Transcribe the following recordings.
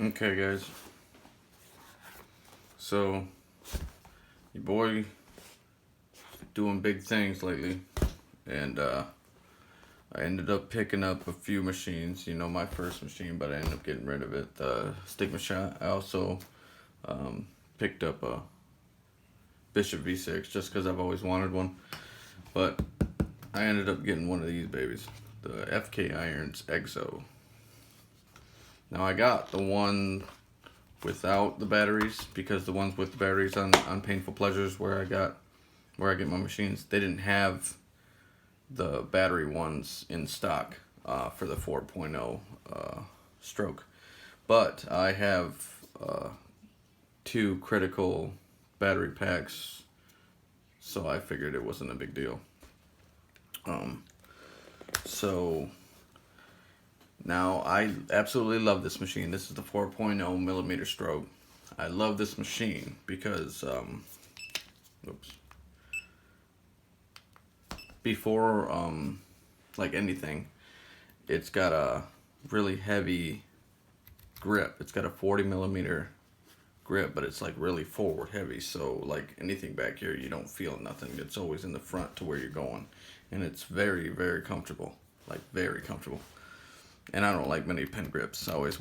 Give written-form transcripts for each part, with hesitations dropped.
Okay, guys. So, your boy doing big things lately, and I ended up picking up a few machines. You know, my first machine, but I ended up getting rid of it. The Stigma Shot. I also picked up a Bishop V6 just because I've always wanted one, but I ended up getting one of these babies, the FK Irons EXO. Now I got the one without the batteries because the ones with the batteries on Painful Pleasures where I get my machines, they didn't have the battery ones in stock for the 4.0 stroke. But I have two critical battery packs, so I figured it wasn't a big deal. So now I absolutely love this machine. This is the 4.0 millimeter stroke. I love this machine because before like anything, it's got a really heavy grip. It's got a 40 millimeter grip, but it's like really forward heavy, so like anything back here you don't feel nothing. It's always in the front to where you're going, and it's very, very comfortable, like very comfortable. And I don't like many pen grips. I always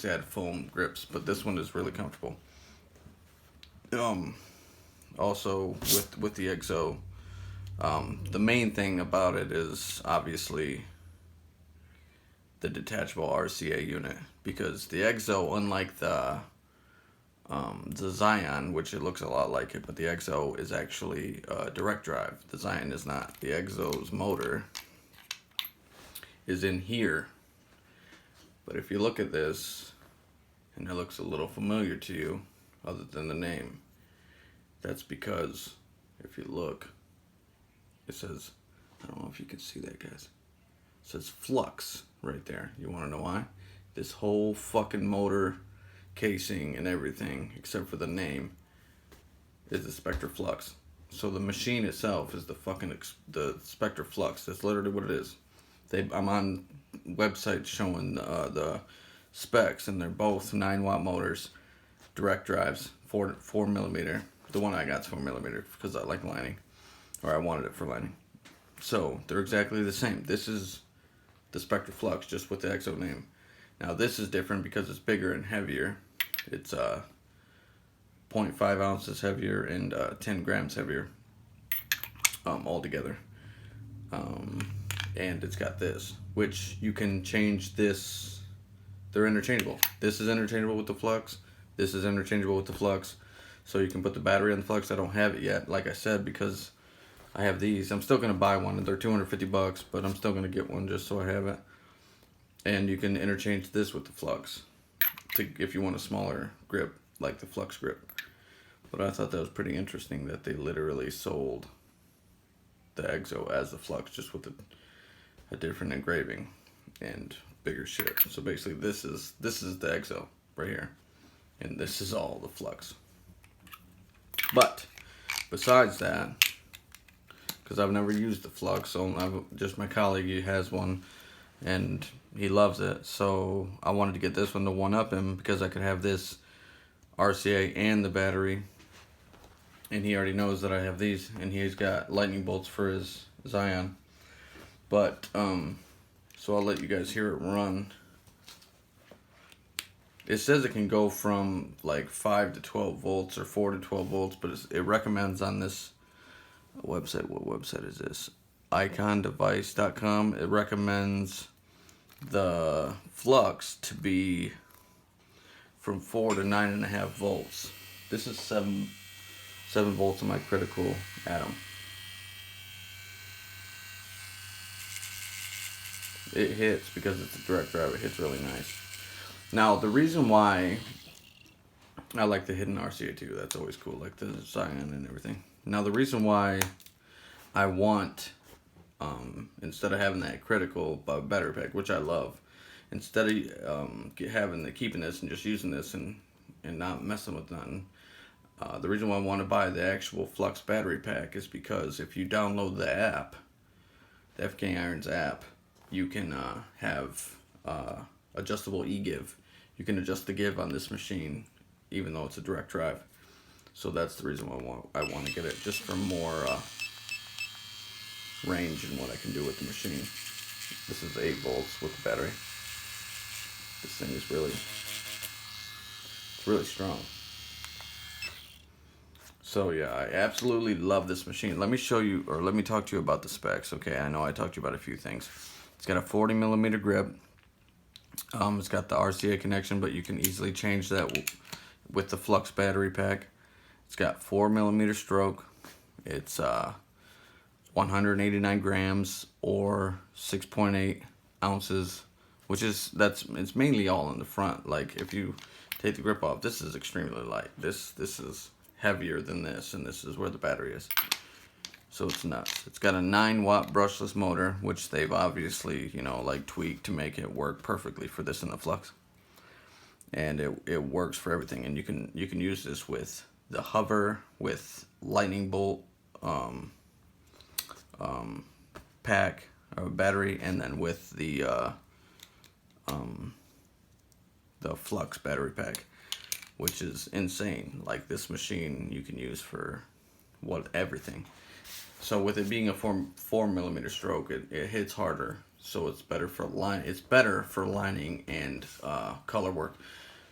add foam grips, but this one is really comfortable. Also with the EXO, the main thing about it is obviously the detachable RCA unit, because the EXO, unlike the Zion, which it looks a lot like it, but the EXO is actually direct drive. The Zion is not. The EXO's motor is in here. But if you look at this, and it looks a little familiar to you, other than the name, that's because if you look, it says, I don't know if you can see that, guys. It says Flux right there. You want to know why? This whole fucking motor casing and everything, except for the name, is the Spektra Flux. So the machine itself is the Spektra Flux. That's literally what it is. I'm on websites showing the specs, and they're both 9-watt motors, direct drives, 4 millimeter. The one I got is 4 millimeter because I like lining, or I wanted it for lining. So they're exactly the same. This is the Spektra Flux, just with the EXO name. Now this is different because it's bigger and heavier. It's 0.5 ounces heavier and 10 grams heavier altogether. And it's got this, which you can change this. They're interchangeable. This is interchangeable with the Flux. This is interchangeable with the Flux. So you can put the battery on the Flux. I don't have it yet, like I said, because I have these. I'm still going to buy one. They're $250, but I'm still going to get one just so I have it. And you can interchange this with the Flux if you want a smaller grip, like the Flux grip. But I thought that was pretty interesting that they literally sold the EXO as the Flux, just with a different engraving and bigger shit. So basically this is the EXO right here, and this is all the Flux. But besides that, because I've never used the Flux, so just my colleague, he has one and he loves it, so I wanted to get this one to one up him, because I could have this RCA and the battery, and he already knows that I have these, and he's got lightning bolts for his Zion. But so I'll let you guys hear it run. It says it can go from like 5 to 12 volts or 4 to 12 volts, but it recommends on this website. What website is this? icondevice.com. It recommends the Flux to be from 4 to 9.5 volts. This is 7 volts on my critical atom. It hits, because it's a direct drive, it hits really nice. Now the reason why I like the hidden RCA too, that's always cool, like the Zion and everything. Now the reason why I want, instead of having that critical battery pack, which I love, instead of keeping this and just using this and not messing with nothing, the reason why I want to buy the actual Flux battery pack is because if you download the app, the FK Irons app, you can have adjustable e-give. you can adjust the give on this machine, even though it's a direct drive. So that's the reason why I want to get it, just for more range in what I can do with the machine. This is 8 volts with the battery. This thing is it's really strong. So yeah, I absolutely love this machine. Let me show you, or let me talk to you about the specs. Okay, I know I talked to you about a few things. It's got a 40mm grip. It's got the RCA connection, but you can easily change that with the Flux battery pack. It's got 4mm stroke. It's 189 grams or 6.8 ounces, which is, it's mainly all in the front. Like if you take the grip off, this is extremely light. This is heavier than this, and this is where the battery is. So it's nuts. It's got a 9-watt brushless motor, which they've obviously, you know, like tweaked to make it work perfectly for this in the Flux. And it works for everything. And you can use this with the hover, with lightning bolt pack or battery, and then with the Flux battery pack, which is insane. Like this machine you can use for everything. So with it being a 4mm stroke, it hits harder. So it's better for lining and color work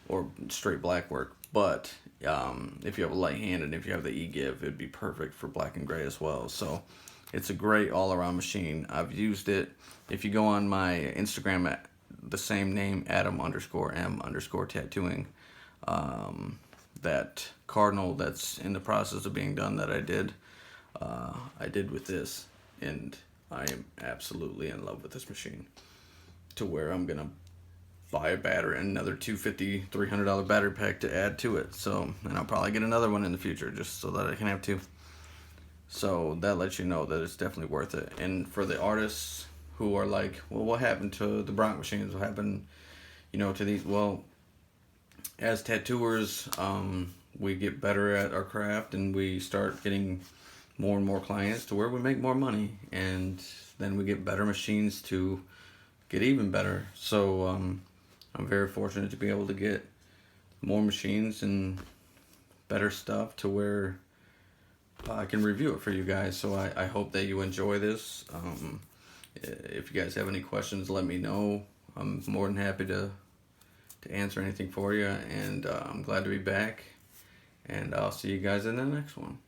or straight black work. But if you have a light hand and if you have the e-give, it'd be perfect for black and gray as well. So it's a great all-around machine. I've used it. If you go on my Instagram at the same name, Adam_M_tattooing, that cardinal that's in the process of being done that I did with this, and I am absolutely in love with this machine, to where I'm gonna buy a battery, another $250, $300 battery pack to add to it. So, and I'll probably get another one in the future just so that I can have 2. So that lets you know that it's definitely worth it. And for the artists who are like, well, what happened to the Bronx machines? What happened, you know, to these? Well, as tattooers, we get better at our craft, and we start getting more and more clients to where we make more money, and then we get better machines to get even better. So I'm very fortunate to be able to get more machines and better stuff to where I can review it for you guys. So I hope that you enjoy this. If you guys have any questions, let me know. I'm more than happy to answer anything for you, and I'm glad to be back, and I'll see you guys in the next one.